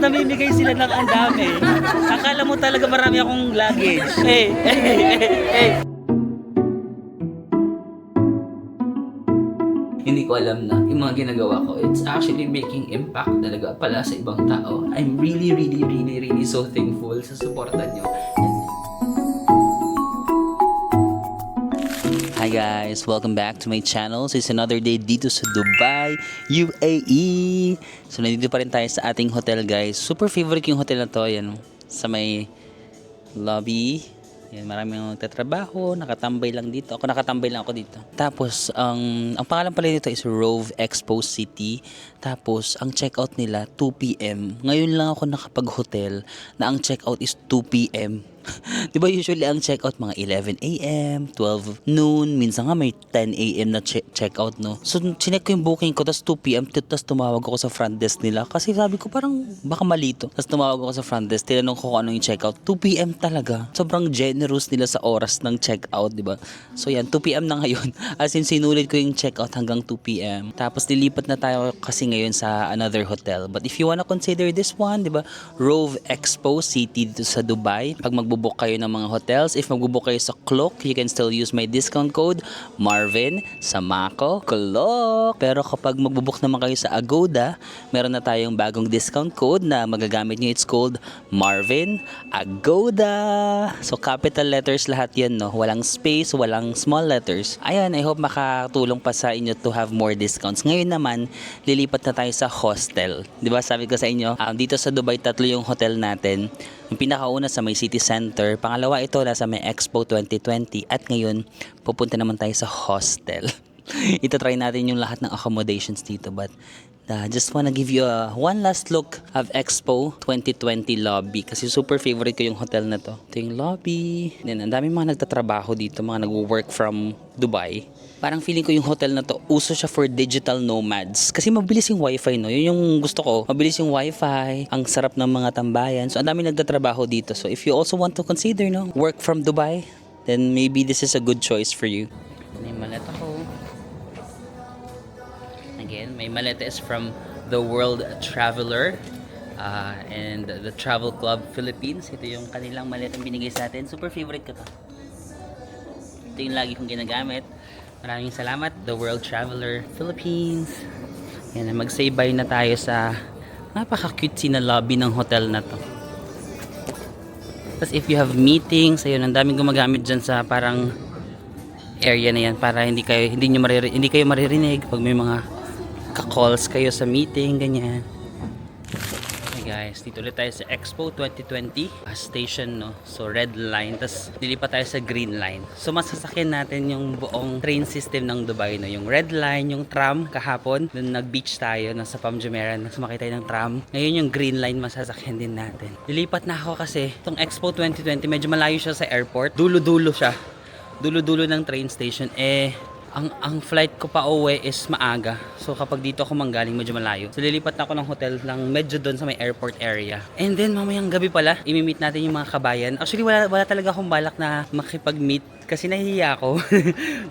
namimigay sila ng ang dami. Akala mo talaga marami akong luggage. Hey. Hindi ko alam na yung mga ginagawa ko, it's actually making impact talaga pala sa ibang tao. I'm really so thankful sa suporta nyo. Hi guys! Welcome back to my channel. So it's another day dito sa Dubai, UAE. So nandito pa rin tayo sa ating hotel guys. Super favorite yung hotel na to. Yan, sa may lobby. Yan, maraming nagtatrabaho, nakatambay lang dito. Nakatambay lang ako dito. Tapos, ang pangalan pala nito is Rove Expo City. Tapos, ang checkout nila, 2 PM. Ngayon lang ako nakapag-hotel na ang checkout is 2 PM. Diba usually ang checkout mga 11 AM, 12 noon, minsan nga may 10 AM na checkout, no? So, chinek ko yung booking ko, tapos 2 PM, tapos tumawag ako sa front desk nila. Kasi sabi ko parang baka malito. Tapos tumawag ako sa front desk, tinanong ko kung ano yung checkout. 2 PM talaga. Sobrang generous nila sa oras ng checkout, diba? So yan, 2 PM na ngayon. As in, sinulit ko yung checkout hanggang 2 PM. Tapos nilipat na tayo kasi ngayon sa another hotel. But if you wanna consider this one, diba? Rove Expo City dito sa Dubai. Pag magbubook kayo ng mga hotels, if magbubook kayo sa Klook, you can still use my discount code Marvin sa Mako Klook. Pero kapag magbubook naman kayo sa Agoda, meron na tayong bagong discount code na magagamit nyo. It's called Marvin Agoda. So capital letters lahat yan, no? Walang space, walang small letters. Ayan, I hope makatulong pa sa inyo to have more discounts. Ngayon naman, lilipat na tayo sa hostel. Diba sabi ko sa inyo, dito sa Dubai, 3 yung hotel natin. Yung pinakauna sa may City Center, pangalawa ito nasa may Expo 2020, at ngayon pupunta naman tayo sa hostel. Ito try natin yung lahat ng accommodations dito, but just wanna give you one last look of Expo 2020 lobby kasi super favorite ko yung hotel na to. Ito yung lobby. Then, ang daming mga nagtatrabaho dito, mga nag-work from Dubai. Parang feeling ko yung hotel na to, uso siya for digital nomads. Kasi mabilis yung wifi, no? Yun yung gusto ko. Mabilis yung wifi, ang sarap ng mga tambayan. So, ang dami nagtatrabaho dito. So, if you also want to consider, no, work from Dubai, then maybe this is a good choice for you. Ito na yung maleta ko. Again, my maleta is from the World Traveler and the Travel Club Philippines. Ito yung kanilang maleta binigay sa atin. Super favorite ko to. Ito yung lagi kong ginagamit. Maraming salamat, The World Traveler Philippines. Yan, mag-say bye na tayo sa napaka-cutesy na lobby ng hotel na to. Tapos if you have meetings, ayun, ang daming gumagamit dyan sa parang area na yan para hindi kayo maririnig pag may mga ka-calls kayo sa meeting, ganyan. Okay guys, dito ulit tayo sa Expo 2020 station, no? So red line, tapos lilipat tayo sa green line. So masasakyan natin yung buong train system ng Dubai, no? Yung red line, yung tram kahapon, dun nag-beach tayo, nasa Palm Jumeirah, sumakay tayo ng tram. Ngayon yung green line masasakyan din natin. Lilipat na ako kasi itong Expo 2020 medyo malayo siya sa airport. Dulo-dulo siya. Dulo-dulo ng train station. Ang flight ko pa uwi is maaga. So kapag dito ako manggaling medyo malayo. So lilipat na ako ng hotel lang medyo doon sa may airport area. And then mamayang gabi pala, imi-meet natin yung mga kabayan. Actually wala talaga akong balak na makipag-meet kasi nahihiya ako.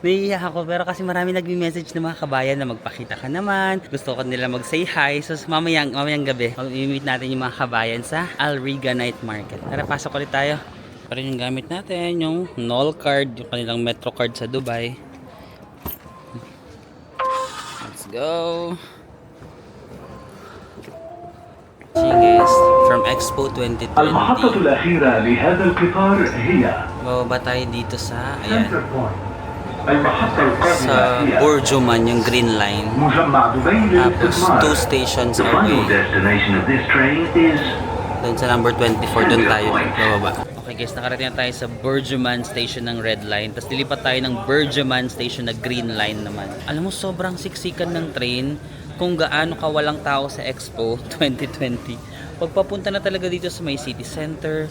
Nahihiya ako pero kasi marami nagme-message ng mga kabayan na magpakita ka naman. Gusto ko nila mag-say hi. So mamayang gabi, imi-meet natin yung mga kabayan sa Al Riga Night Market. Tara, pasok ulit tayo. Para yung gamit natin, yung Nol card, yung kanilang Metro card sa Dubai. Let's go. See guys, from Expo 2020. المحطة الأخيرة لهذا القطار هي Bababa tayo dito sa, ayan, Center Point. المحطة القادمة sa هي Burjuman, yung green line. مجمع دبي Tapos للاستثمار. 2 stations The final away. destination of this train is Doon sa number 24, doon tayo bababa. Okay guys, nakarating na tayo sa Burjuman station ng red line. Tapos lilipat tayo ng Burjuman station na green line naman. Alam mo, sobrang siksikan ng train kung gaano ka walang tao sa Expo 2020. Pagpapunta na talaga dito sa may city center,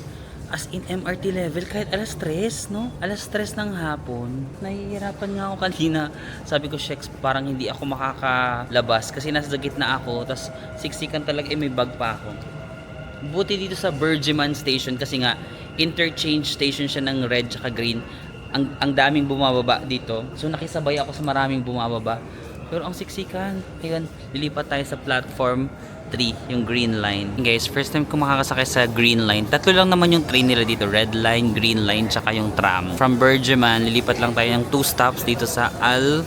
as in MRT level, kahit alas 3, no? Alas 3 ng hapon. Nahihirapan nga ako kanina. Sabi ko, Shex, parang hindi ako makakalabas kasi nasa gitna ako. Tapos siksikan talaga, may bag pa ako. Buti dito sa Burjuman station kasi nga interchange station siya ng red at green. Ang daming bumababa dito. So nakisabay ako sa maraming bumababa. Pero ang siksikan. Ayun, lilipat tayo sa platform 3, yung Green Line. Guys, first time ko makakasakay sa Green Line. Tatlo lang naman yung train nila dito. Red Line, Green Line, tsaka yung tram. From Bergman, lilipat lang tayo ng 2 stops dito sa Al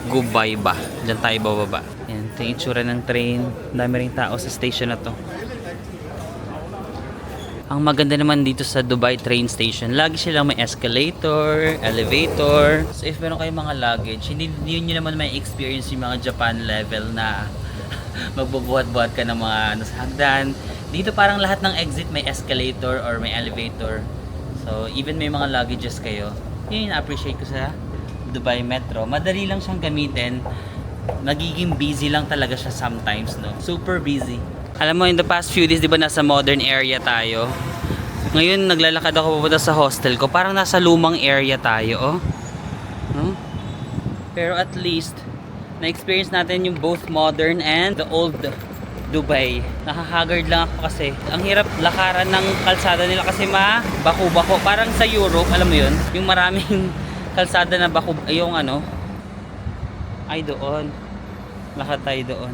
Gubayba. Diyan tayo bababa. Yan, ito yung itsura ng train. Dami rin tao sa station na to. Ang maganda naman dito sa Dubai train station, lagi silang may escalator, elevator. So if meron kayong mga luggage, hindi nyo naman may experience yung mga Japan level na magbubuhat-buhat ka ng mga sa hagdan. Dito parang lahat ng exit may escalator or may elevator. So even may mga luggages kayo, yun yung appreciate ko sa Dubai Metro. Madali lang siyang gamitin. Nagiging busy lang talaga siya sometimes, no? Super busy. Alam mo, in the past few days, di ba nasa modern area tayo? Ngayon, naglalakad ako papunta sa hostel ko. Parang nasa lumang area tayo, oh. No? Pero at least, na-experience natin yung both modern and the old Dubai. Nakahagard lang ako kasi. Ang hirap lakaran ng kalsada nila kasi bako-bako. Parang sa Europe, alam mo yun? Yung maraming kalsada na bako, yung ano, ay doon. Lakad tayo doon.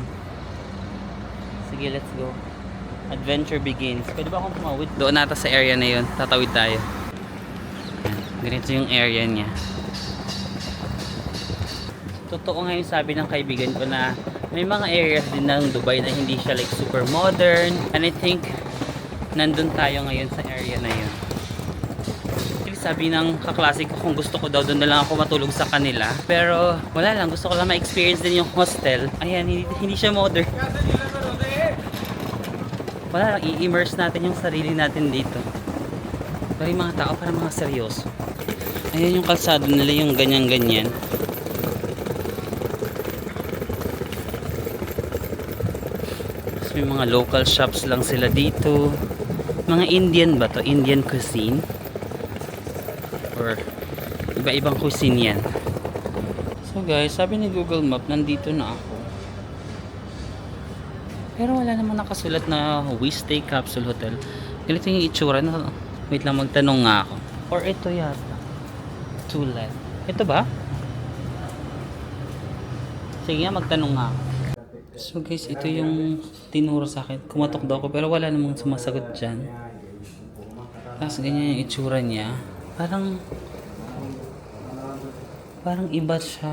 Sige, let's go. Adventure begins. Pwede ba akong tumawid? Doon nata sa area na yun. Tatawid tayo. Ganito yung area niya. Totoo nga yung sabi ng kaibigan ko na may mga areas din ng Dubai na hindi siya like super modern. And I think nandun tayo ngayon sa area na yun. Sabi ng kaklase ko kung gusto ko daw doon na lang ako matulog sa kanila. Pero wala lang. Gusto ko lang ma-experience din yung hostel. Ayan, hindi siya modern. Wala lang, i-immerse natin yung sarili natin dito. Pero yung mga tao parang mga seryoso. Ayan yung kalsado nila, yung ganyan-ganyan. Tapos may mga local shops lang sila dito. Mga Indian ba to? Indian cuisine? Or iba-ibang cuisine yan. So guys, sabi ni Google Map, nandito na ako. Pero wala namang nakasulat na We Stay Capsule Hotel. Ganito yung itsura na. Wait lang, magtanong nga ako. Or ito yata. Tulan. Ito ba? Sige nga, magtanong nga ako. So guys, ito yung tinuro sa akin. Kumatok daw ako pero wala namang sumasagot dyan. Tapos ganyan yung itsura niya. Parang iba siya.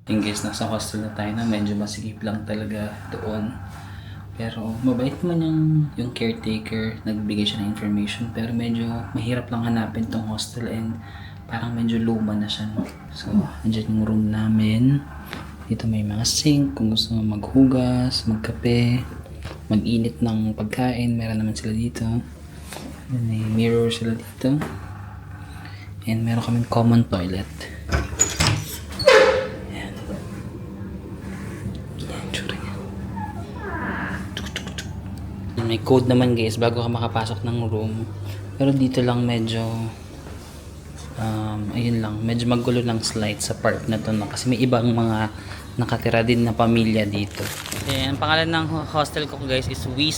Yung guys, nasa hostel na tayo na medyo masigip lang talaga doon. Pero mabait naman yung caretaker, nagbigay siya ng information. Pero medyo mahirap lang hanapin tong hostel and parang medyo luma na siya. No? So, andyan yung room namin. Dito may mga sink kung gusto mo maghugas, magkape, mag-init ng pagkain. Meron naman sila dito. And may mirror sila dito. And meron kaming common toilet. May code naman guys bago ka makapasok ng room. Pero dito lang medyo ayun lang, medyo magulo lang slide sa part na to, no? Kasi may ibang mga nakatira din na pamilya dito. And ang pangalan ng hostel ko guys is We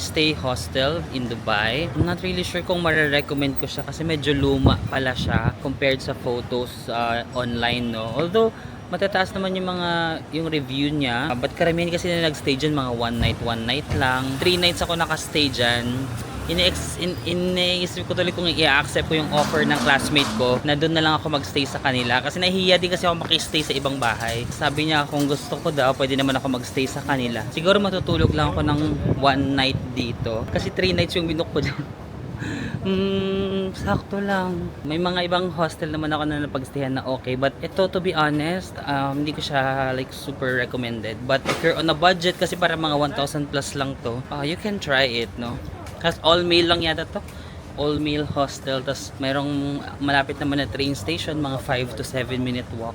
Stay Hostel in Dubai. I'm not really sure kung mare-recommend ko siya kasi medyo luma pala siya compared sa photos online, no? Although matataas naman yung review niya. But karamihan kasi na nag-stay dyan, mga one night lang. 3 nights ako naka-stay dyan. Iniisip ko tuloy kung i-accept ko yung offer ng classmate ko na doon na lang ako mag-stay sa kanila. Kasi nahihiya din kasi ako makistay sa ibang bahay. Sabi niya kung gusto ko daw, pwede naman ako mag-stay sa kanila. Siguro matutulog lang ako ng 1 night dito. Kasi 3 nights yung binook ko dyan. Sakto lang. May mga ibang hostel naman ako na napagstayan na okay, but ito to be honest, hindi ko siya like super recommended. But if you're on a budget, kasi para mga 1,000 plus lang to, you can try it, no? Kasi all meal lang yata to. All meal hostel, tas mayroong malapit naman na train station, mga 5 to 7 minute walk.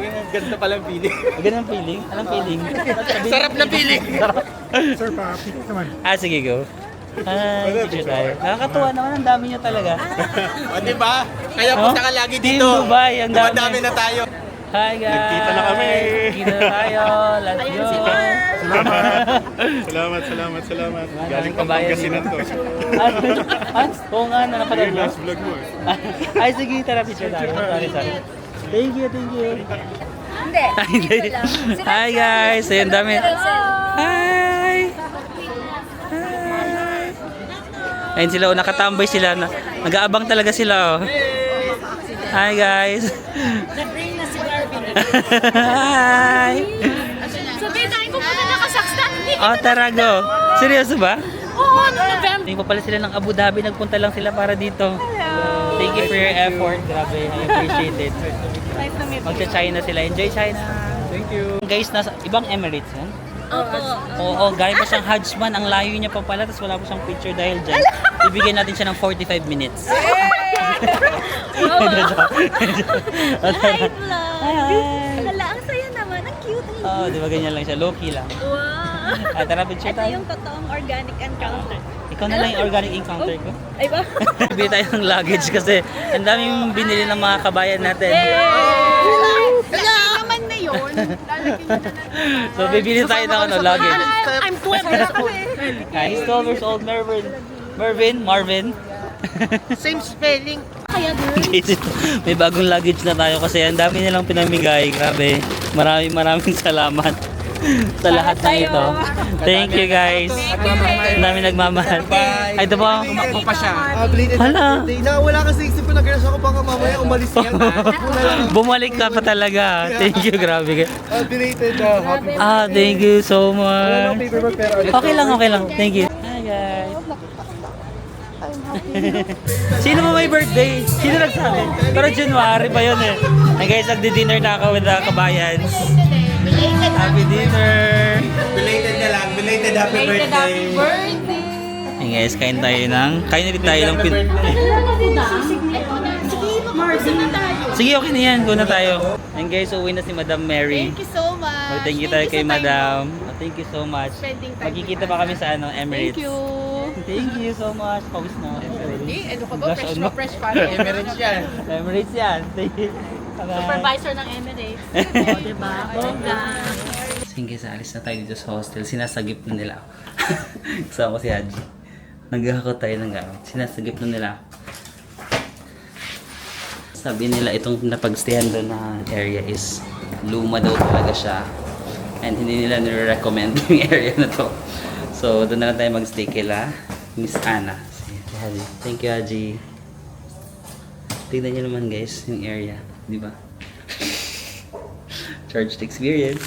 Ganda palang feeling. Ganun ang feeling? Anong feeling? Sarap na feeling. Sir, pa-picture naman. Ah, sige, go. Ay, picture tayo. Nakakatuwa naman, ang dami niyo talaga. O, di ba? Kaya Oh, punta ka lagi Team dito. Dubai, ang dami. Dumadami na tayo. Hi guys! Nagkita na kami. Nagkita na tayo. Let's go! Salamat. Galing Galing pa pa bayan Pangasinan to. Oo nga, napanood Yung mo. last vlog mo eh. Ay, sige, tara, picture tayo. Sorry. Thank you. Hindi. Hi guys! Ayun, dami. Hi! Ayun sila, nakatambay sila. Nag-aabang talaga sila. Oh. Hi guys! Hi! Sabihin tayo pupunta na Kazakhstan. Hindi Oh, tara, go! Seryoso ba? Oo, no November. Hindi pa pala sila ng Abu Dhabi, nagpunta lang sila para dito. Thank you for your effort. Grabe, I appreciate it. Nice to meet you. Magsa-China sila. Enjoy China. Thank you. Guys, nasa ibang Emirates yan. Opo. Oo, galing pa siyang Hajjman. Ang layo niya pa pala, tapos wala pa siyang picture dahil dyan. Ibigay natin siya ng 45 minutes. Hi, vlog. Hi! Hala, ang saya naman. Ang cute. Oo, di ba ganyan lang siya? Low-key lang. Wow. Tara, picture Ito tayo. yung totoong organic encounter. Ikaw na lang yung organic encounter ko. Ay ba? Bili tayo ng luggage kasi ang daming binili ng mga kabayan natin. Wala naman na yun. So, bibili tayo ng luggage. I'm 12 years old. He's 12 years old, Marvin. Same spelling. Kaya girl. Guys, may bagong luggage na tayo kasi ang dami nilang pinamigay. Grabe. Maraming salamat sa lahat ng ito. Thank you guys. Ang dami nagmamahal. Ay, ito ba? Tumakbo pa siya. Hala. Wala kasi isip ko nag-rest ako baka mamaya umalis yan. Bumalik ka pa talaga. Thank you, grabe. Belated happy Thank you so much. paperwork pero Okay lang. Thank you. Hi guys. Sino mo may birthday? Sino nagsabi? Pero January pa yun eh. Hey guys, nagdi-dinner na ako with the kabayans. Happy dinner! Belated na lang. Belated happy birthday. Hey guys, kain na rin tayo ng Marcy na tayo. Sige, okay na yan. Go na tayo. And guys, uwi na si Madam Mary. Thank you so much. Thank you tayo kay Madam. Thank you so much. Spending time Magkikita pa kami sa Emirates. Thank you. Thank you so much. Pawis na. Ano ka ba? Gosh, Fresh ano? na fresh pa. Emirates yan. Emirates yan. Thank you. Bye-bye. Supervisor ng Emirates. O, diba? Bongga. Sige, sa alis na tayo dito sa hostel. Sinasagip na nila ako. Kasama ko si Haji. Naghahakot tayo ng gamit. Sinasagip na nila ako. Sabi nila itong napagstayan doon na area is luma daw talaga siya. And hindi nila nire-recommend yung area na to. So, doon na lang tayo magstay kila Miss Anna. Sige, Haji. Thank you, Haji. Tignan nyo naman guys, yung area. Di ba? Charged experience.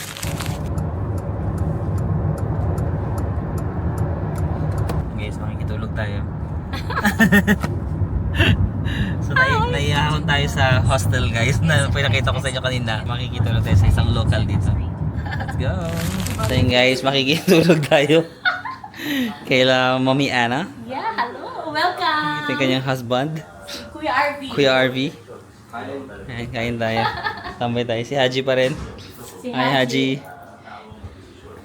Guys, makikitulog tayo. So, naiyahon tayo sa hostel guys na pinakita ko sa inyo kanina. Makikitulog tayo sa isang local dito. Let's go! So yun guys, makikitulog tayo. Kaila Mami Anna. Yeah, hello. Welcome. Ito yung kanyang husband. Kuya RV. Kuya RV. Ayan, kain tayo. Tambay tayo. Si Haji pa rin. Hi Haji.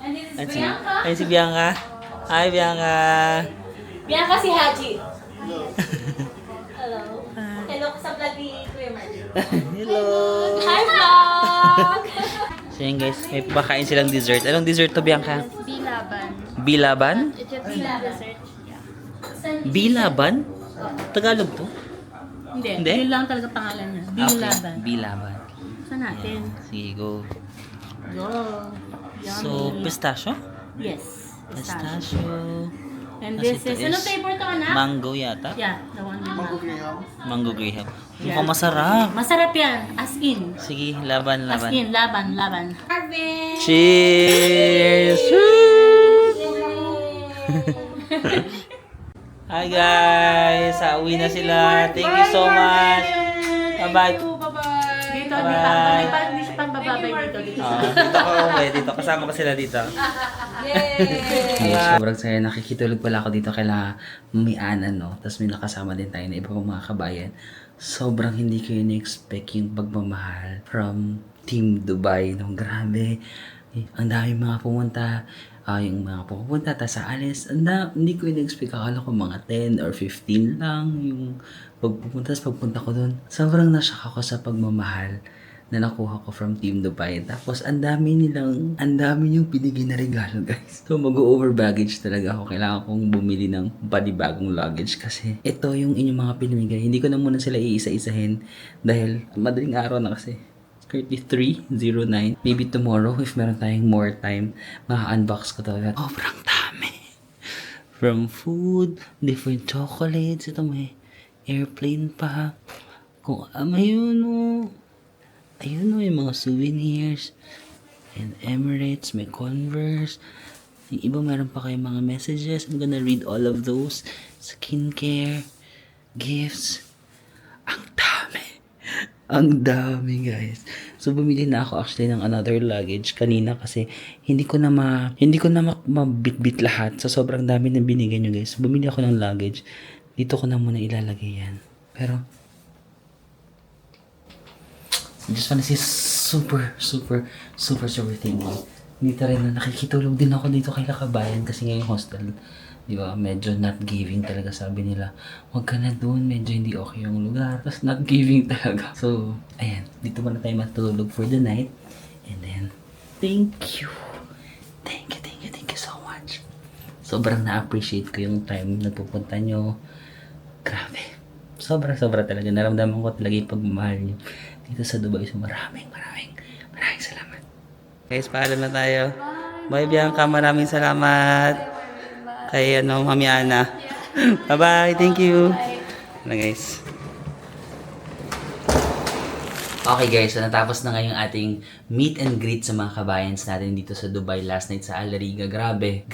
And this is Ayan si, Bianca. ayan si Bianca. Hi Bianca. Bianca si Haji. Hello. Hello sa vlog ni Kuya Martin. Hello. Hi vlog! So yun guys, may pakain silang dessert. Anong dessert to Bianca? Bilaban. Bilaban? It's a Bilaban dessert. Bilaban? Tagalog to? Hindi. Hindi? Yun lang talaga pangalan niya. Okay, Bilaban. Saan natin? Sige, go. Go. So, pistachio? Yes. Pistachio. And Tapos this ito is, anong flavor to anak? Mango yata? Yeah, the one with mango. Mango graham. Yeah. Mukhang masarap. Masarap yan. As in. Sige, laban. As in, laban. Harvey! Cheers! Hi guys! Uwi na sila. Thank you so much. Bye-bye. Dito, Bye. hindi siya pagbababay dito. Dito ko uwi. Dito. Kasama ko sila dito. Yay! Sobrang saya. Nakikitulog pala ako dito kaila Mami Ana, no? Tapos may nakasama din tayo na iba pang mga kabayan. Sobrang hindi ko yun expect yung pagmamahal from Team Dubai, no? Grabe. Ang dami mga pumunta. Yung mga pupunta, tas aalis. Hindi ko in-expect. Akala ko mga 10 or 15 lang yung pagpupunta. Tas pagpunta ko dun, sobrang nashock ako sa pagmamahal na nakuha ko from Team Dubai. Tapos, ang dami yung pinigay na regalo, guys. So, mag-over baggage talaga ako. Kailangan kong bumili ng panibagong luggage kasi ito yung inyong mga pinamigay. Hindi ko na muna sila iisa-isahin dahil madaling araw na kasi. 3309. Maybe tomorrow, if meron tayong more time, maka-unbox ko talaga. Sobrang dami. From food, different chocolates. Ito may airplane pa. Kung ayun o, yung mga souvenirs. And Emirates, may Converse. Yung iba meron pa kayong mga messages. I'm gonna read all of those. Skincare, gifts. Ang dami. Ang dami, guys. So, bumili na ako actually ng another luggage kanina kasi hindi ko na mabitbit lahat. So, sobrang dami na binigay nyo, guys. So, bumili ako ng luggage. Dito ko na muna ilalagay yan. Pero, I just wanna say super thank you. Dito rin na nakikitulog din ako dito kay Lakabayan kasi ngayong hostel, di ba, medyo not giving talaga, sabi nila. Huwag ka na doon, medyo hindi okay yung lugar. Tapos not giving talaga. So, ayan, dito muna tayo matulog for the night. And then, thank you so much. Sobrang na-appreciate ko yung time na pupunta nyo. Grabe. Sobra talaga. Naramdaman ko talaga yung pagmamahal nyo dito sa Dubai. So, maraming salamat. Guys, paalam na tayo. Bye, Bianca. Maraming salamat. Kay, Mami Ana. Bye-bye. Thank you. Guys. Okay guys, so natapos na ngayong ating meet and greet sa mga kabayans natin dito sa Dubai last night sa Al Riga. Grabe.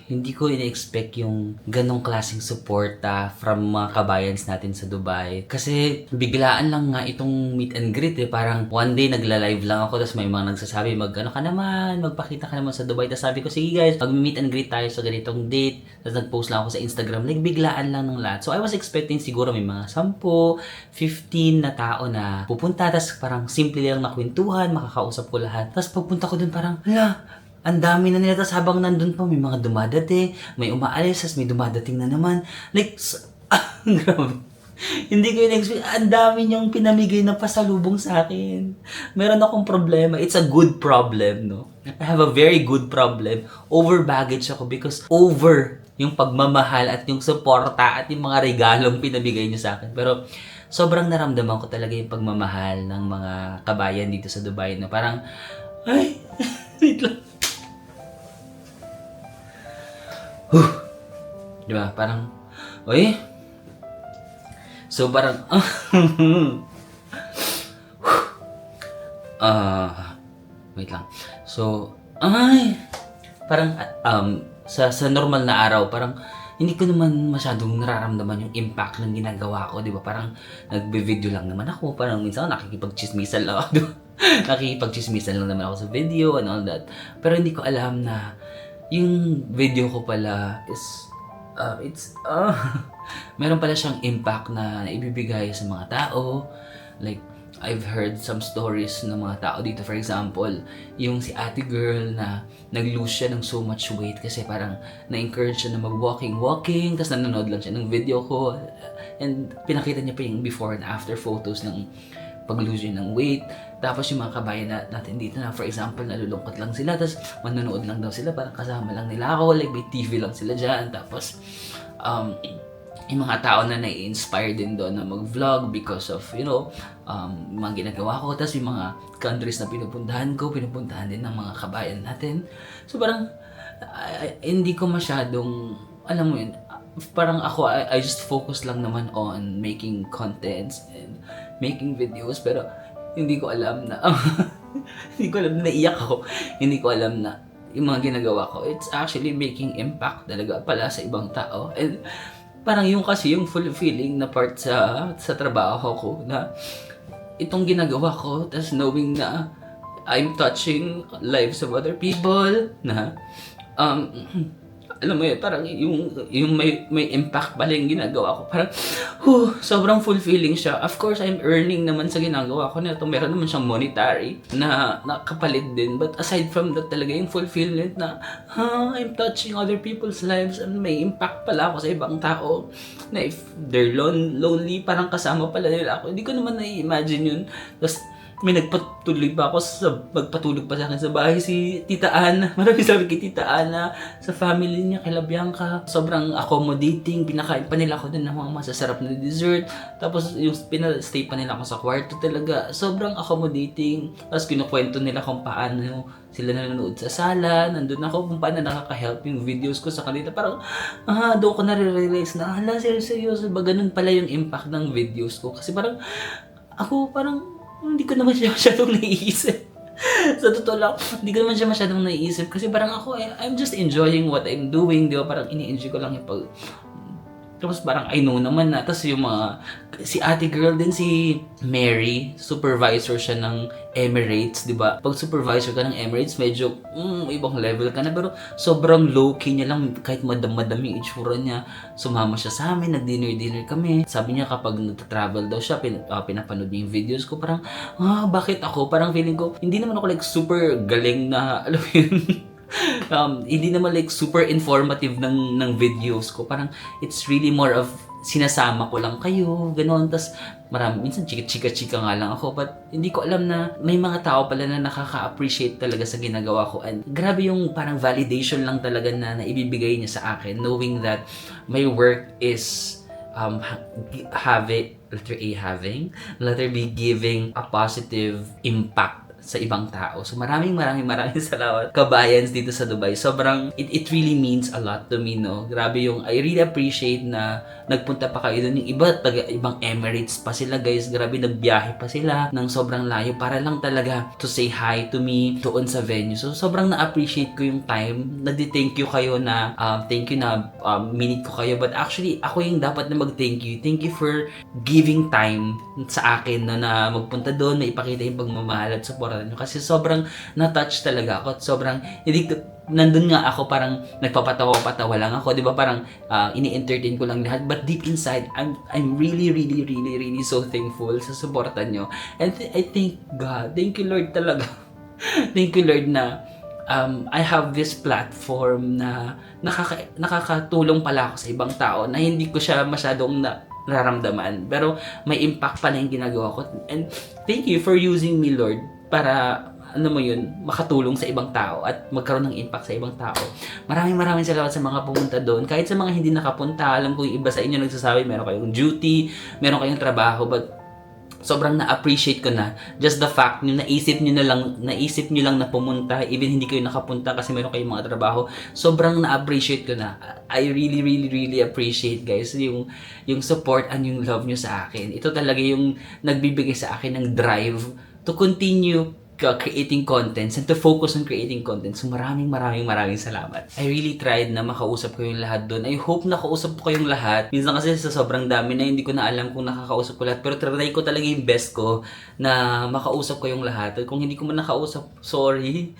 Hindi ko ina-expect yung ganong klaseng suporta from mga kabayans natin sa Dubai. Kasi biglaan lang nga itong meet and greet eh. Parang one day nagla-live lang ako, tapos may mga nagsasabi, magpakita ka naman sa Dubai. Tapos sabi ko, sige guys, mag-meet and greet tayo sa ganitong date. Tapos nag-post lang ako sa Instagram. Like, biglaan lang ng lahat. So I was expecting siguro may mga 10, 15 na tao na pupunta. Tapos parang simple lang na kwentuhan, makakausap ko lahat. Tapos pagpunta ko dun parang, ang dami na nila. Tapos habang nandun pa, may mga dumadating, may umaalis, tapos may dumadating na naman. Like, grabe. Hindi ko in-expect. Ang dami niyong pinamigay na pasalubong sa akin. Meron akong problema. It's a good problem, no? I have a very good problem. Over baggage ako because over yung pagmamahal at yung suporta at yung mga regalong pinamigay niyo sa akin. Pero, sobrang naramdaman ko talaga yung pagmamahal ng mga kabayan dito sa Dubai, no? Parang, wait lang. Diba? Parang, so parang, wait lang. So, parang, sa normal na araw, parang, hindi ko naman masyadong nararamdaman yung impact ng ginagawa ko, di ba? Parang nagbe-video lang naman ako, parang minsan nakikipag-chismisan lang ako. Nakikipag-chismisan lang naman ako sa video and all that. Pero hindi ko alam na yung video ko pala is, meron pala siyang impact na ibibigay sa mga tao. Like, I've heard some stories ng mga tao dito. For example, yung si ate girl na nag-lose siya ng so much weight kasi parang na-encourage siya na mag-walking. Tapos nanonood lang siya ng video ko. And pinakita niya pa yung before and after photos ng pag-lose niya ng weight. Tapos yung mga kabayan natin dito na, for example, nalulungkot lang sila. Tapos manonood lang daw sila. Parang kasama lang nila ako. Like, may TV lang sila dyan. Tapos, yung mga tao na nai-inspire din doon na mag-vlog because of, mga ginagawa ko. Tapos yung mga countries na pinupuntahan din ng mga kabayan natin. So parang, hindi ko masyadong, alam mo yun, parang ako, I just focus lang naman on making contents and making videos. Pero hindi ko alam na, naiyak ako. Hindi ko alam na yung mga ginagawa ko, it's actually making impact talaga pala sa ibang tao. And parang yung kasi yung fulfilling na part sa trabaho ko na itong ginagawa ko, tas knowing na I'm touching lives of other people, na alam mo yun, parang yung may impact pala yung ginagawa ko. Parang, sobrang fulfilling siya. Of course, I'm earning naman sa ginagawa ko nito. Meron naman siyang monetary na kapalit din. But aside from that talaga, yung fulfillment na, I'm touching other people's lives and may impact pala ako sa ibang tao. Na if they're lonely, parang kasama pala nila ako. Hindi ko naman na-imagine yun. Tapos, may magpatulog pa sa akin sa bahay si Tita Ana. Maraming sabi kay Tita Ana, sa family niya, kay Bianca. Sobrang accommodating. Pinakain pa nila ako din ng mga masasarap na dessert. Tapos yung pinastay pa nila ako sa kwarto talaga. Sobrang accommodating. Tapos kinukwento nila kung paano sila nanonood sa sala. Nandun ako kung paano nakaka-help yung videos ko sa kanila. Parang, doon ko na-realize na, seryoso ba ganun pala yung impact ng videos ko? Kasi parang, ako parang, hindi ko naman siya masyadong naiisip. Sa totoo lang, hindi ko naman siya masyadong naiisip. Kasi parang ako, I'm just enjoying what I'm doing, di ba? Parang ini-enjoy ko lang yung pag... Tapos parang I know naman na. Tapos yung mga... Si ate girl din, si Mary, supervisor siya ng Emirates, di ba? Pag supervisor ka ng Emirates, medyo ibang level ka na. Pero sobrang low-key niya lang, kahit madami yung itsura niya. Sumama siya sa amin, nag-dinner kami. Sabi niya kapag nagta-travel daw siya, pinapanood niya yung videos ko. Parang, bakit ako? Parang feeling ko, hindi naman ako like super galing na, alam mo yun, hindi naman like super informative ng videos ko. Parang it's really more of sinasama ko lang kayo, gano'n. Tapos minsan chika-chika nga lang ako. But hindi ko alam na may mga tao pala na nakaka-appreciate talaga sa ginagawa ko. And grabe yung parang validation lang talaga na ibibigay niya sa akin. Knowing that my work is having, letter B, giving a positive impact sa ibang tao. So maraming salamat kabayans dito sa Dubai. Sobrang it really means a lot to me, no. Grabe yung I really appreciate na nagpunta pa kayo doon. Yung ibang Emirates pa sila, guys. Grabe, nagbiyahe pa sila ng sobrang layo para lang talaga to say hi to me doon sa venue. So sobrang na-appreciate ko yung time. Thank you kayo na thank you na minute ko kayo. But actually ako yung dapat na mag-thank you. Thank you for giving time sa akin na magpunta doon, na ipakita yung pagmamahal at support nyo. Kasi sobrang na-touch talaga ako at sobrang nandun nga ako, parang nagpapatawa-patawa lang ako, di ba? Parang ini-entertain ko lang lahat, but deep inside I'm really so thankful sa suporta nyo. And I thank God, thank you Lord talaga. Thank you Lord na I have this platform na nakakatulong pala ako sa ibang tao na hindi ko siya masyadong nararamdaman, pero may impact pa na yung ginagawa ko. And thank you for using me, Lord, para makatulong sa ibang tao at magkaroon ng impact sa ibang tao. Maraming salamat sa mga pumunta doon. Kahit sa mga hindi nakapunta, alam ko yung iba sa inyo nagsasabi meron kayong duty, meron kayong trabaho, but sobrang na-appreciate ko na just the fact nyo, naisip nyo lang na pumunta, even hindi kayo nakapunta kasi meron kayong mga trabaho. Sobrang na-appreciate ko na. I really appreciate, guys, yung support and yung love nyo sa akin. Ito talaga yung nagbibigay sa akin ng drive to continue creating contents and to focus on creating content. So maraming salamat. I really tried na makausap ko yung lahat doon. I hope nakausap ko kayong lahat. Minsan kasi sa sobrang dami na hindi ko na alam kung nakakausap ko lahat. Pero try ko talaga yung best ko na makausap ko yung lahat. At kung hindi ko man nakausap, sorry.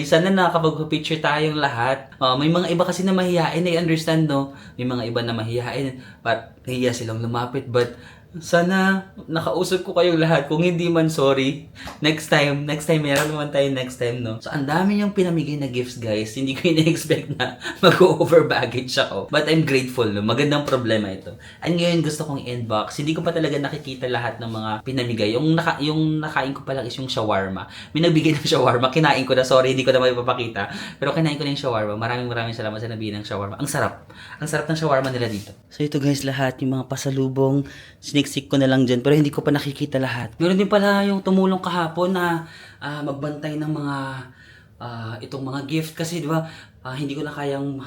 Sana nakapag-picture tayong lahat. May mga iba kasi na mahihain. I understand, no? May mga iba na mahihain. But nahiya silang lumapit. But sana nakausap ko kayong lahat. Kung hindi man, sorry. Next time, meron naman tayo next time, no? So, ang dami niyang pinamigay na gifts, guys. Hindi ko ina-expect na mag-over baggage ako. But I'm grateful, no? Magandang problema ito. And ngayon, gusto kong inbox. Hindi ko pa talaga nakikita lahat ng mga pinamigay. Yung nakain ko pa lang is yung shawarma. May nagbigay ng shawarma. Kinain ko na, sorry, hindi ko na mapapakita. Pero kinain ko na yung shawarma. Maraming salamat sa nabigay ng shawarma. Ang sarap. Ang sarap ng shawarma nila dito. So, ito guys, lahat yung mga pasalubong. Siniksik ko na lang dyan, pero hindi ko pa nakikita lahat. Meron din pala yung tumulong kahapon na magbantay ng mga itong mga gift kasi di ba hindi ko na kayang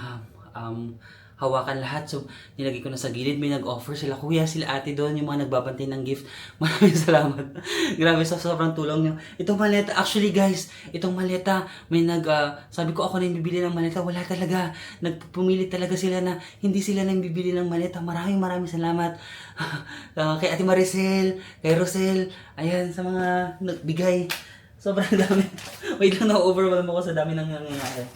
hawakan lahat. So, nilagay ko na sa gilid. May nag-offer sila, kuya, sila ate doon, yung mga nagbabantay ng gift. Maraming salamat. Grabe, sobrang tulong nyo. Itong maleta, actually guys, itong maleta, may sabi ko ako na yung bibili ng maleta. Wala talaga. Nagpumili talaga sila na hindi sila nang bibili ng maleta. Maraming salamat. Kay Ate Maricel, kay Rosel, ayan, sa mga nagbigay. Sobrang dami. Wait lang, na-overwhelm ako sa dami nang nangyayari.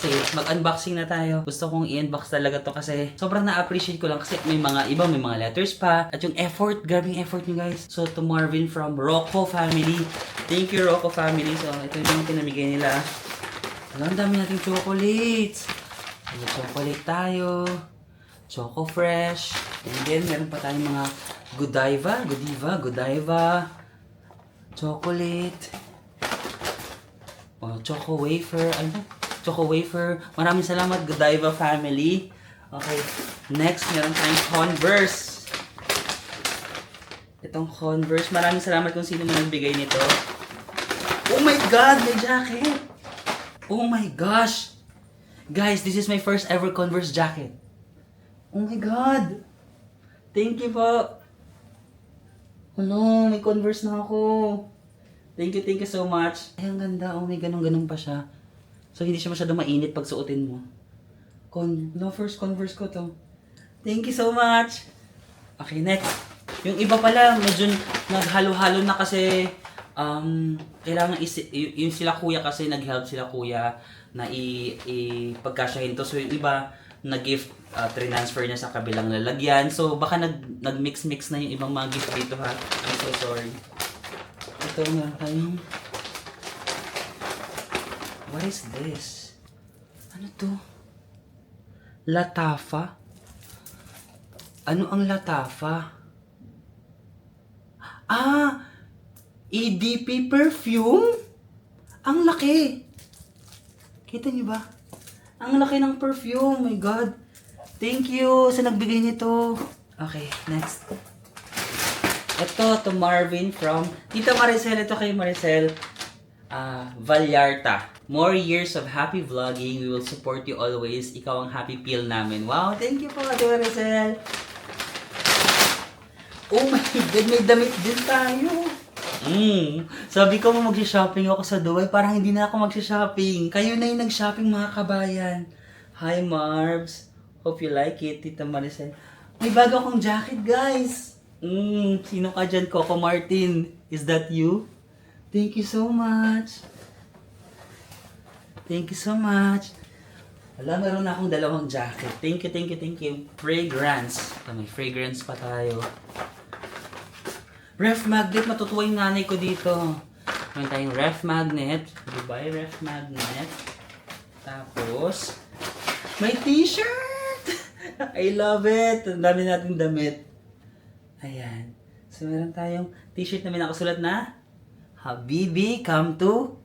Okay, mag-unboxing na tayo. Gusto kong i-unbox talaga to kasi sobrang na-appreciate ko lang kasi may mga iba, may mga letters pa. At yung effort, grabe yung effort nyo guys. So, to Marvin from Rocco Family. Thank you, Rocco Family. So, ito yung pinamigay nila. Ang dami nating chocolates. May chocolate tayo. Choco Fresh. And then, meron pa tayong mga Godiva. Chocolate. Oh, Choco Wafer. Ano? Choco Wafer. Maraming salamat, Godiva family. Okay. Next, meron tayong Converse. Itong Converse. Maraming salamat kung sino man nagbigay nito. Oh my God! May jacket! Oh my gosh! Guys, this is my first ever Converse jacket. Oh my God! Thank you po! Ano, may Converse na ako. Thank you so much. Ay, ang ganda. Oh, may ganun-ganun pa siya. So, hindi siya masyado mainit pag suotin mo. First Converse ko to. Thank you so much. Okay, next. Yung iba pala, medyo naghalo-halo na kasi kailangan yung sila kuya kasi nag-help sila kuya na ipagkasyahin to. So, yung iba, nag-gift transfer niya sa kabilang lalagyan. So, baka nag-mix-mix na yung ibang mga gift dito ha. I'm so sorry. Ito nga tayong... What is this? Ano to? Latafa? Ano ang Latafa? Ah! EDP perfume? Ang laki! Kita niyo ba? Ang laki ng perfume, my God. Thank you sa nagbigay nito. Okay, next. Ito, to Marvin from Tita Maricel. Ito kay Maricel. Valyarta. More years of happy vlogging. We will support you always. Ikaw ang happy peel namin. Wow, thank you po, Ate Maricel. Oh my God, may damit din tayo. Sabi ko mag-shopping ako sa Dubai, parang hindi na ako mag-shopping. Kayo na yung nag-shopping mga kabayan. Hi Marbs. Hope you like it, Tita Maricel. May bago akong jacket, guys. Sino ka dyan, Coco Martin? Is that you? Thank you so much. Thank you so much. Wala, meron na akong dalawang jacket. Thank you. Fragrance. May fragrance pa tayo. Ref magnet, matutuwa yung nanay ko dito. Meron tayong ref magnet. Dubai ref magnet. Tapos, may t-shirt! I love it! Ang dami nating damit. Ayan. So, meron tayong t-shirt na may nakasulat na Habibi, come to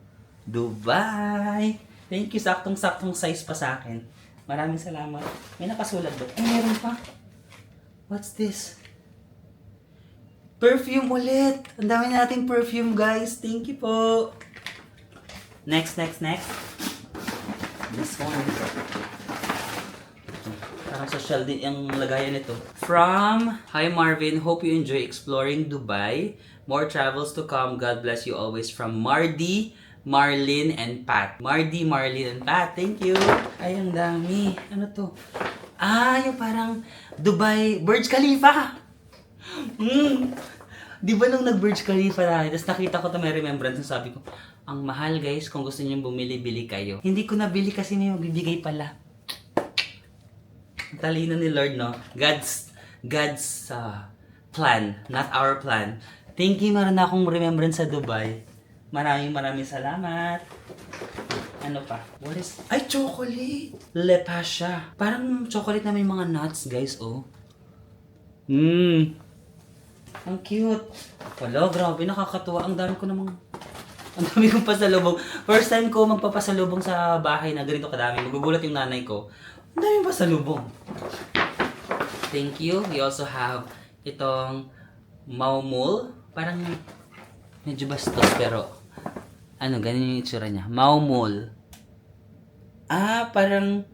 Dubai. Thank you. Saktong-saktong size pa sa akin. Maraming salamat. May nakasulat doon. Ay, meron pa. What's this? Perfume ulit. Ang dami nating perfume, guys. Thank you po. Next. This one. Parang social din yung lagayan nito. From, Hi Marvin, hope you enjoy exploring Dubai. More travels to come. God bless you always. From Mardy, Marlin, and Pat. Mardy, Marlin, and Pat. Thank you. Ay, ang dami. Ano to? Yung parang Dubai Burj Khalifa. Di ba nung nag-Burj Khalifa tayo, tapos nakita ko to may remembrance, sabi ko, ang mahal guys, kung gusto niyo bumili, bili kayo. Hindi ko nabili kasi may magbibigay pala. Talino ni Lord, no? God's plan, not our plan. Thank you, meron na akong remembrance sa Dubai. Maraming salamat. Ano pa? What is... Ay, chocolate! Le Pasha. Parang chocolate na may mga nuts, guys, oh. Ang cute. Wala, grabe, nakakatuwa. Ang dami kong pasalubong. First time ko magpapasalubong sa bahay na ganito kadami. Magugulat yung nanay ko. Ang daming pasalubong. Thank you. We also have itong Maumul. Parang medyo bastos pero ganun yung itsura niya. Maumul. Parang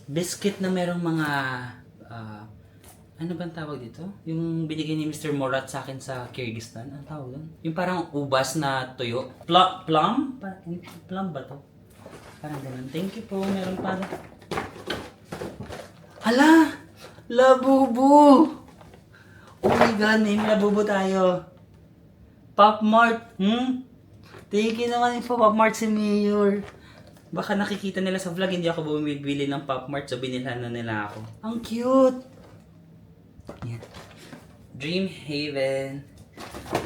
biscuit na merong mga ano bang tawag dito? Yung binigay ni Mr. Morat sa akin sa Kyrgyzstan. Ano tawag doon? Yung parang ubas na tuyo. Plum? Plum ba to? Parang ganun. Thank you po. Meron pa. Ala! Labubu! Oh my God, may labubu tayo. Pop Mart. Thank you naman po, Pop Mart si Mayor. Baka nakikita nila sa vlog, hindi ako bumibili ng Pop Mart, so binilhan na nila ako. Ang cute! Yan. Dream Haven.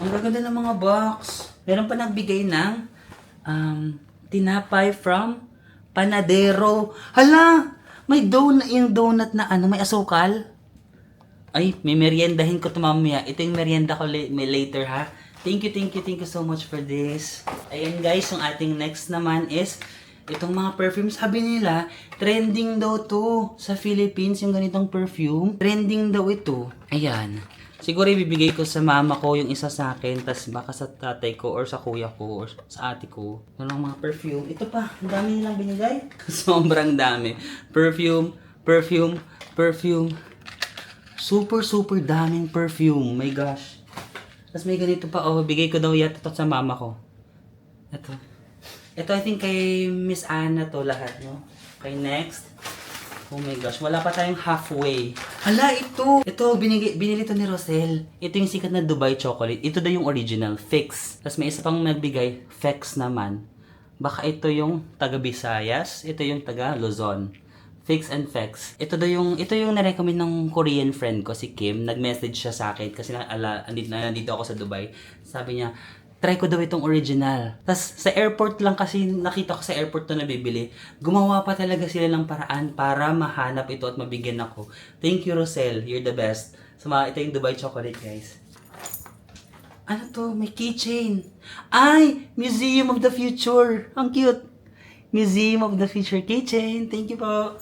Ang gaganda ng mga box. Meron pa nagbigay ng tinapay from Panadero. Hala! May donut, yung donut na ano, may asukal. Ay, may meriendahin ko ito mamaya. Ito yung merienda ko may later ha. Thank you so much for this. Ayan guys, yung ating next naman is itong mga perfume. Sabi nila, trending daw to sa Philippines, yung ganitong perfume. Trending daw ito. Ayan. Siguro ibibigay ko sa mama ko yung isa sa akin, tas baka sa tatay ko or sa kuya ko or sa ate ko. Yung mga perfume. Ito pa, ang dami nilang binigay. Sobrang dami. Perfume. Super daming perfume. My gosh. Tas may ganito pa, oh, bigay ko daw yata ito sa mama ko. Ito I think kay Miss Anna to lahat, no? Okay, next. Oh my gosh, wala pa tayong halfway. Hala, ito! Ito, binili to ni Rosel. Ito yung sikat na Dubai chocolate. Ito daw yung original, Fix. Tapos may isa pang nagbigay, Fex naman. Baka ito yung taga Visayas, ito yung taga Luzon. Fix and Fex. Ito yung na-recommend ng Korean friend ko, si Kim. Nag-message siya sa akin kasi nandito ako sa Dubai. Sabi niya, try ko daw itong original. Tapos sa airport lang kasi nakita ko sa airport to nabibili. Gumawa pa talaga sila ng paraan para mahanap ito at mabigyan ako. Thank you, Rosel. You're the best. So ito yung Dubai chocolate, guys. Ano to? May keychain. Ay! Museum of the Future. Ang cute. Museum of the Future keychain. Thank you po.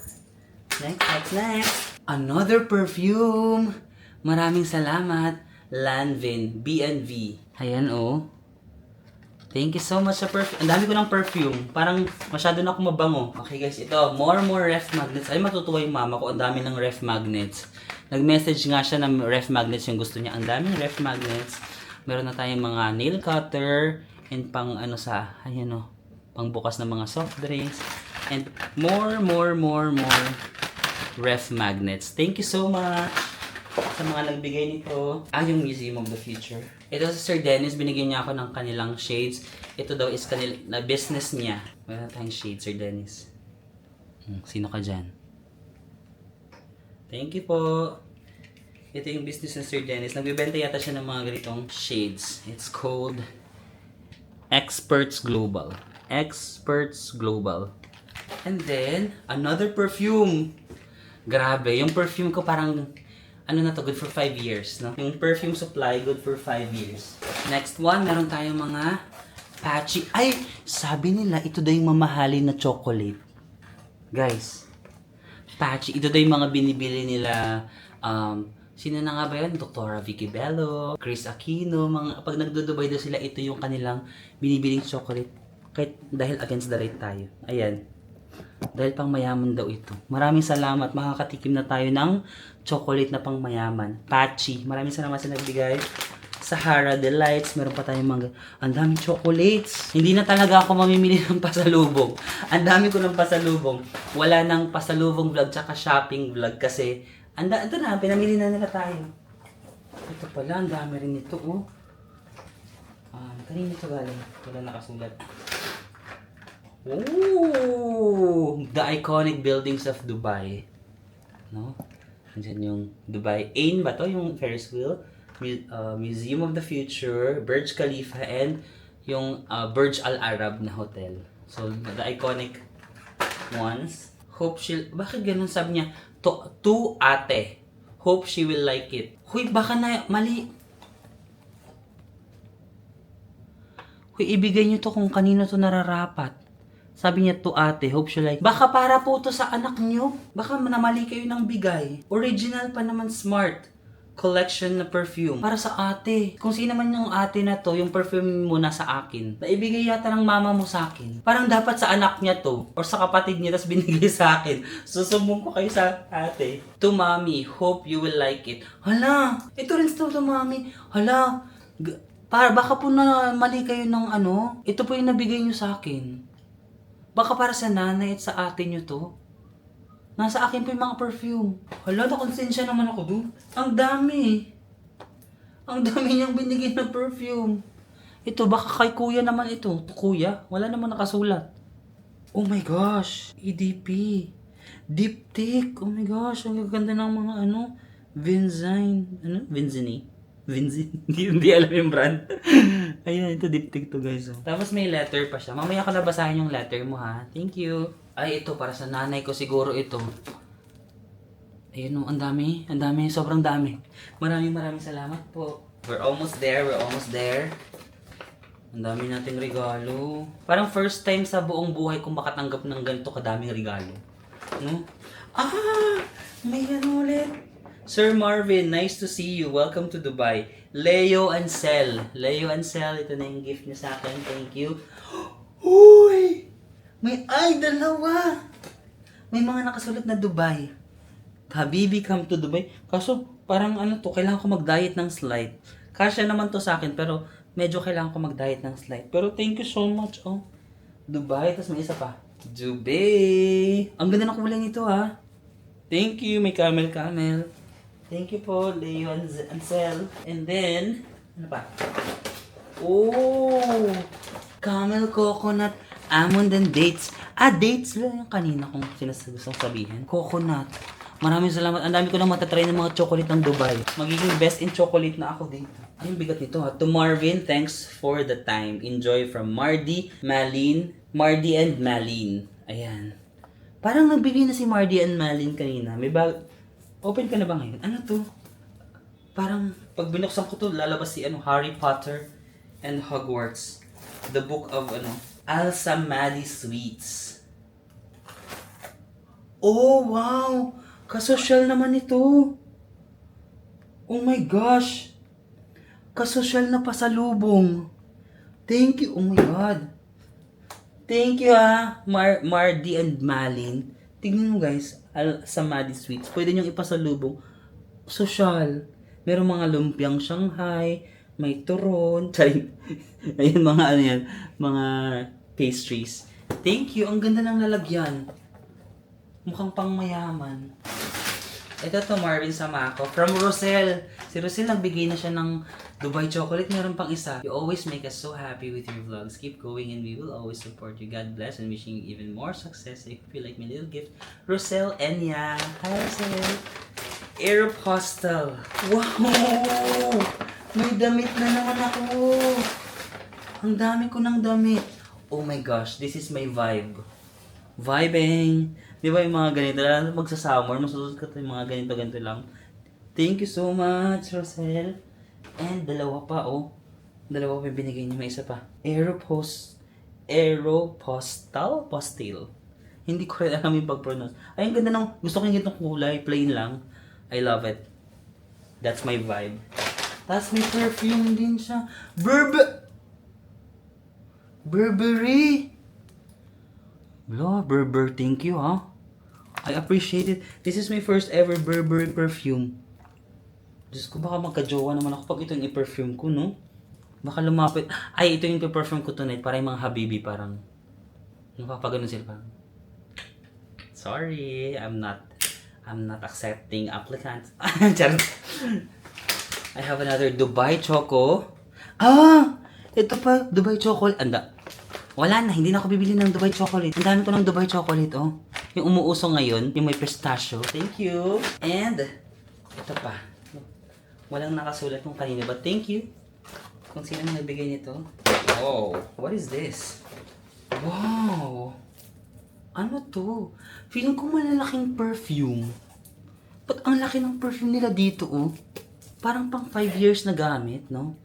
Next. Another perfume. Maraming salamat. Lanvin. B&V. Ayan, oh. Thank you so much sa perfume. Ang dami ko ng perfume. Parang masyado na akong mabango. Okay guys, ito. More ref magnets. Ay, matutuwa yung mama ko. Ang dami ng ref magnets. Nag-message nga siya ng ref magnets yung gusto niya. Ang daming ref magnets. Meron na tayong mga nail cutter. And pang ano sa, ayan o. Pang bukas ng mga soft drinks. And more ref magnets. Thank you so much sa mga nagbigay nito. Yung Museum of the Future. Ito sa Sir Dennis, binigyan niya ako ng kanilang shades. Ito daw is na business niya. Meron tayong shades, Sir Dennis. Sino ka dyan? Thank you po. Ito yung business ng Sir Dennis. Nagbibenta yata siya ng mga ganitong shades. It's called Experts Global. Experts Global. And then, another perfume. Grabe, yung perfume ko parang ano na to, good for 5 years, no? Yung perfume supply, good for 5 years. Next one, meron tayong mga patchy. Ay, sabi nila, ito daw yung mamahalin na chocolate. Guys, patchy. Ito daw yung mga binibili nila, sino na nga ba yun? Dr. Vicky Bello, Chris Aquino, pag nagdudubay daw sila, ito yung kanilang binibiling chocolate. Kahit dahil against the rate tayo. Ayan. Dahil pang mayaman daw ito. Maraming salamat. Makakatikim na tayo ng chocolate na pang mayaman. Patchy. Maraming salamat sa nagbigay. Sahara Delights. Meron pa tayong mga... Ang daming chocolates. Hindi na talaga ako mamimili ng pasalubong. Ang dami ko ng pasalubong. Wala nang pasalubong vlog tsaka shopping vlog kasi... Ito na. Pinamili na nila tayo. Ito pala. Ang dami rin ito. Oh. Kanina ito galing. Wala nakasulat. Ooh, the iconic buildings of Dubai. No? Nandiyan yung Dubai. Ain ba to? Yung Ferris wheel. Museum of the Future, Burj Khalifa, and yung Burj Al Arab na hotel. So, the iconic ones. Hope she'll... Bakit ganun sabi niya? To ate. Hope she will like it. Huy, baka na... Mali. Huy, ibigay niyo to kung kanino to nararapat. Sabi niya to ate, hope she like. Baka para po to sa anak niyo. Baka namali kayo ng bigay. Original pa naman Smart collection na perfume. Para sa ate. Kung sino man yung ate na to, yung perfume mo na sa akin. Naibigay yata ng mama mo sa akin. Parang dapat sa anak niya to. Or sa kapatid niya, tapos binigay sa akin. Susumbong ko kayo sa ate. To mommy, hope you will like it. Hala, ito rin to mommy. Hala, baka po na mali kayo ng ano. Ito po yung nabigay niyo sa akin. Baka para sa nanay at sa ate nyo to. Nasa akin po yung mga perfume. Hala, nakonsensya naman ako doon. Ang dami. Ang dami niyang binigay na perfume. Ito, baka kay kuya naman ito. Kuya? Wala naman nakasulat. Oh my gosh! EDP. Diptyque. Oh my gosh. Ang gaganda ng mga Vinzine. Vinzini? Hindi alam yung brand. Ayan, ito diptyque to guys. Oh. Tapos may letter pa siya. Mamaya ko nabasahin yung letter mo ha. Thank you. Ay, ito para sa nanay ko siguro ito. Ayun ang dami. Ang dami. Sobrang dami. Maraming salamat po. We're almost there. Ang dami nating regalo. Parang first time sa buong buhay kong makatanggap ng ganito kadaming regalo. No? May ulit. Sir Marvin, nice to see you. Welcome to Dubai. Leo Ansel, ito na yung gift niya sa akin. Thank you. Uy! Dalawa! May mga nakasulat na Dubai. Habibi, come to Dubai. Kaso, parang kailangan ko mag-diet ng slide. Kasya naman to sa akin, pero medyo kailangan ko mag-diet ng slide. Pero thank you so much, Dubai, tapos may isa pa. Dubai! Ang ganda ng kulay nito, ha? Thank you, may camel. Thank you po, Leo Ansel. And then, ano pa? Oh! Camel, coconut, almond, and dates. Dates lang yung kanina kong sinasagustong sabihin. Coconut. Maraming salamat. Ang dami ko na matatry ng mga chocolate ng Dubai. Magiging best in chocolate na ako dito. Ay, yung bigat nito ha. To Marvin, thanks for the time. Enjoy from Mardy and Malin. Ayan. Parang nagbigay na si Mardy and Malin kanina. May open ka na ba ngayon? Ano to? Parang pag binuksan ko to, lalabas si Harry Potter and Hogwarts. The book of Elsa Maddie Sweets. Oh, wow! Kasosyal naman ito. Oh my gosh! Kasosyal na pasalubong. Thank you. Oh my God. Thank you Mardy and Malin. Tignan mo guys, sa Maddie Sweets. Pwede niyong ipasalubong. Sosyal. Merong mga lumpiang Shanghai, may turon. Charing. Ayun, mga pastries. Thank you. Ang ganda ng lalagyan. Mukhang pang mayaman. Ito to Marvin Samako. From Rosel. Si Rosel nagbigay na siya ng Dubai chocolate. Meron pang isa. You always make us so happy with your vlogs. Keep going and we will always support you. God bless and wishing you even more success. If you feel like my little gift. Rosel Enya. Hi Rosel. Aeropostale. Wow! May damit na naman ako. Ang dami ko ng damit. Oh my gosh. This is my vibe. Vibing. Di ba yung mga ganito? Lalo magsa-summer, masusunod ka yung mga ganito lang. Thank you so much, Rosel. And dalawa pa, Dalawa pa yung binigay niya. May isa pa. Aeropostale? Hindi ko rin alam yung pag-pronounce. Ay, ang ganda ng, gusto ko yung ganitong kulay. Plain lang. I love it. That's my vibe. Tapos may perfume din siya. Burberry! Burberry, thank you ha. I appreciate it. This is my first ever Burberry perfume. Diyos ko, baka magka-jowa naman ako pag ito yung i-perfume ko, no? Baka lumapit. Ay, ito yung i-perfume ko tonight. Para yung mga habibi, parang napapaganon sila parang. Sorry, I'm not accepting applicants. Charot. I have another Dubai Choco. Ito pa, Dubai Chocolate. Wala na, hindi na ako bibili ng Dubai Chocolate. Ang dami ko ng Dubai Chocolate, Yung umuuso ngayon, yung may pistachio. Thank you. And, ito pa. Walang nakasulat kung kanina, but thank you. Kung sino nagbigay nito. Oh, what is this? Wow! Ano to? Feeling ko malalaking perfume. Ba't ang laki ng perfume nila dito, Parang pang 5 years na gamit, no?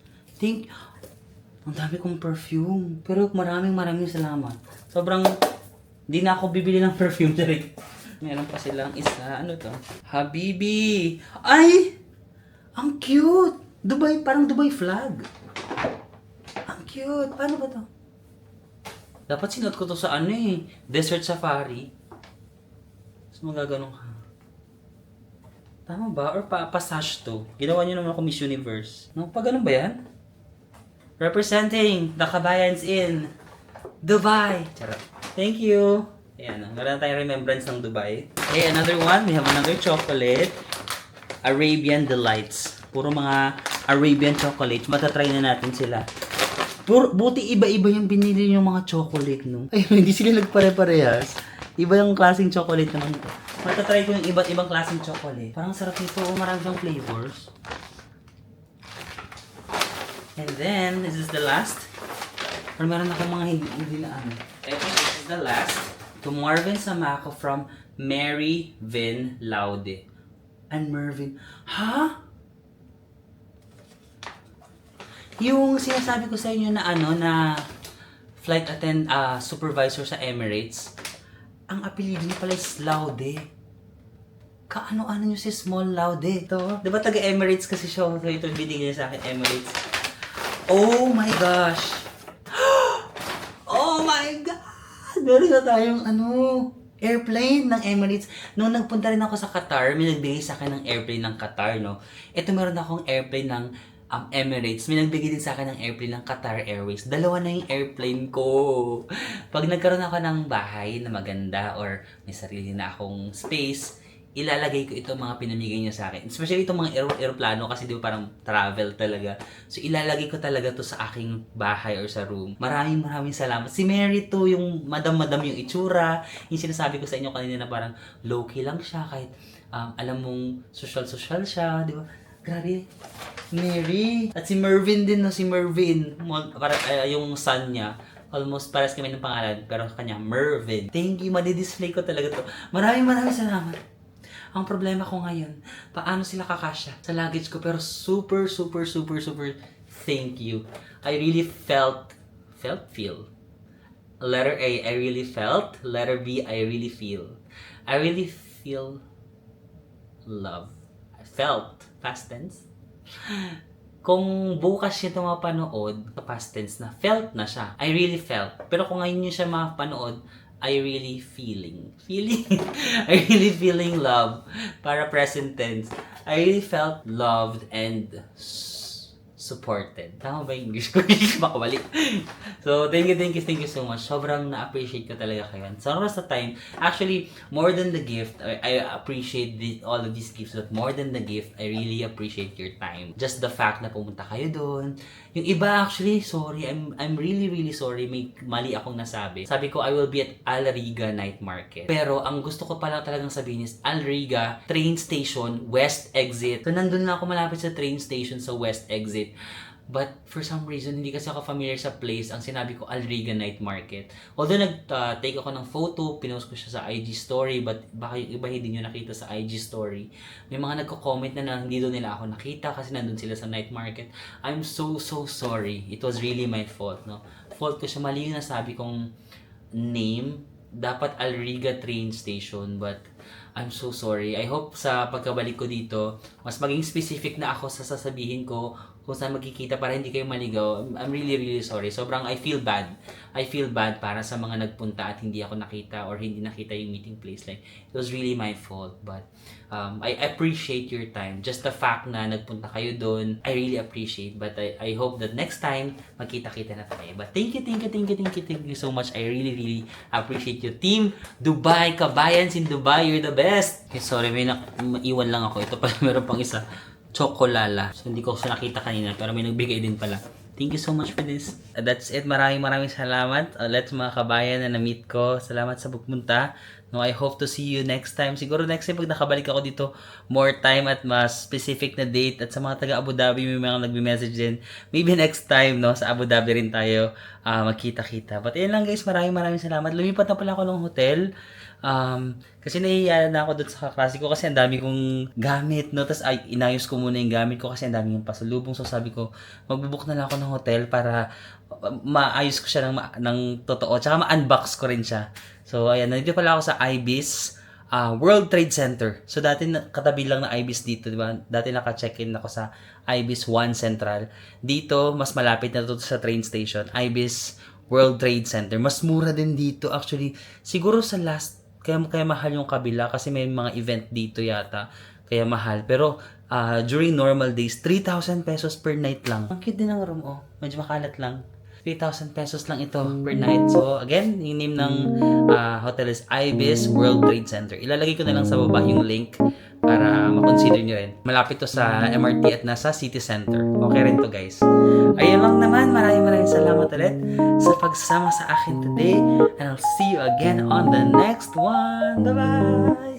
Ang dami kong perfume. Pero maraming salamat. Sobrang, di na ako bibili ng perfume. Meron pa silang isa. Ano to? Habibi! Ay! Ang cute! Parang Dubai flag. Ang cute. Paano ba to? Dapat sinuot ko to sa Desert Safari. Tapos magaganong ka. Tama ba? Or passage to? Ginawa nyo naman ako Miss Universe. No? Pag ganun ba yan? Representing the Kabayans in Dubai. Charot. Thank you. Ayan, meron tayong remembrance ng Dubai. Okay, another one. We have another chocolate. Arabian Delights. Puro mga Arabian chocolate. Matatry na natin sila. Buti iba-iba yung binili yung mga chocolate, no? Ay, hindi sila nagpare-parehas. Iba yung klaseng chocolate naman ito. Matatry ko yung iba't ibang klaseng chocolate. Parang sarap nito. Marami siyang flavors. And then, this is the last. Pero meron akong mga hindi na ano. Ito, this is the last. To Marvin Samaco from Mary Vin Laude. And Mervin, ha? Yung sinasabi ko sa inyo na ano, na flight supervisor sa Emirates, ang apelido niya pala is Laude. Kaano-ano nyo si Small Laude? Ito, di ba taga-Emirates kasi siya? So ito binigay niya sa akin, Emirates. Oh my gosh! Oh my God! Meron na tayong airplane ng Emirates. Nung nagpunta rin ako sa Qatar, may nagbigay sa akin ng airplane ng Qatar, no? Ito meron akong airplane ng Emirates. May nagbigay din sa akin ng airplane ng Qatar Airways. Dalawa na yung airplane ko. Pag nagkaroon ako ng bahay na maganda or may sarili na akong space, ilalagay ko ito mga pinamigay niya sa akin. Especially itong mga aeroplano kasi di ba parang travel talaga. So ilalagay ko talaga to sa aking bahay or sa room. Maraming salamat. Si Mary to, yung madam-madam yung itsura. Yung sinasabi ko sa inyo kanina na parang low-key lang siya kahit alam mong social-social siya, di ba? Grabe. Mary. At si Mervin din, no? Si Mervin. Parang yung son niya. Almost pares kami ng pangalan. Pero kanya, Mervin. Thank you. Madi-display ko talaga to. Maraming salamat. Ang problema ko ngayon, paano sila kakasya sa luggage ko. Pero super thank you. I really feel. Letter A, I really felt. Letter B, I really feel. I really feel love. I felt. Past tense. Kung bukas siya ito mapanood, past tense na, felt na siya. I really felt. Pero kung ngayon nyo siya mapanood, I really I really feeling love. Para present tense. I really felt loved and supported. Tama ba yung English ko? Baka mali. So, thank you so much. Sobrang na-appreciate ko talaga kayo. Sobrang sa time, actually, more than the gift, I appreciate all of these gifts, but more than the gift, I really appreciate your time. Just the fact na pumunta kayo doon. Yung iba, actually, sorry, I'm really sorry, may mali akong nasabi. Sabi ko, I will be at Al Riga Night Market. Pero, ang gusto ko pala talagang sabihin is, Al Riga, train station, west exit. So, nandun na ako malapit sa train station sa west exit. But for some reason, hindi kasi ako familiar sa place. Ang sinabi ko, Al Riga Night Market. Although nag-take ako ng photo, pinost ko siya sa IG story, but baka yung iba hindi nyo nakita sa IG story. May mga nagko-comment na hindi doon nila ako nakita kasi nandun sila sa night market. I'm so sorry. It was really my fault, no? Fault ko siya. Mali yung nasabi kong name. Dapat Al Riga train station, but I'm so sorry. I hope sa pagkabalik ko dito, mas maging specific na ako sa sasabihin ko kung saan magkikita para hindi kayo maligaw. I'm really sorry. Sobrang I feel bad. I feel bad para sa mga nagpunta at hindi ako nakita or hindi nakita yung meeting place. Like, it was really my fault. But I appreciate your time. Just the fact na nagpunta kayo doon, I really appreciate. But I hope that next time, magkita-kita na tayo. But thank you so much. I really appreciate you. Team Dubai, kabayans in Dubai, you're the best. Okay, sorry, may iwan lang ako. Ito pala, meron pang isa. Chocolala. So, hindi ko siya nakita kanina, pero may nagbigay din pala. Thank you so much for this. That's it. Maraming salamat. Let's mga kabayan na na-meet ko. Salamat sa pagpunta. No, I hope to see you next time. Siguro next time pag nakabalik ako dito, more time at mas specific na date. At sa mga taga Abu Dhabi, may mga nagme-message din. Maybe next time, no, sa Abu Dhabi rin tayo magkita-kita. But yun lang guys, maraming salamat. Lumipat na pala ako ng hotel. Kasi nahihiya na ako doon sa kaklase ko kasi ang dami kong gamit, no? Tapos inayos ko muna yung gamit ko kasi ang dami yung pasalubong. So sabi ko, magbubook na lang ako ng hotel para maayos ko siya ng totoo. Tsaka ma-unbox ko rin siya. So ayan, nandito pala ako sa Ibis World Trade Center. So dati katabi lang na Ibis dito, di ba? Dati naka-check-in ako sa Ibis 1 Central. Dito, mas malapit na to sa train station. Ibis World Trade Center. Mas mura din dito actually. Siguro sa last kaya mahal yung kabila kasi may mga event dito yata. Kaya mahal. Pero during normal days, 3,000 pesos per night lang. Ang cute din ng room, oh. Medyo makalat lang. 3,000 pesos lang ito per night. So again, yung name ng hotel is Ibis World Trade Center. Ilalagay ko na lang sa baba yung link para makonsider nyo rin. Malapit to sa MRT at nasa city center. Okay rin to guys. Ayun lang naman. Maraming salamat ulit sa pagsama sa akin today. And I'll see you again on the next one. Bye-bye!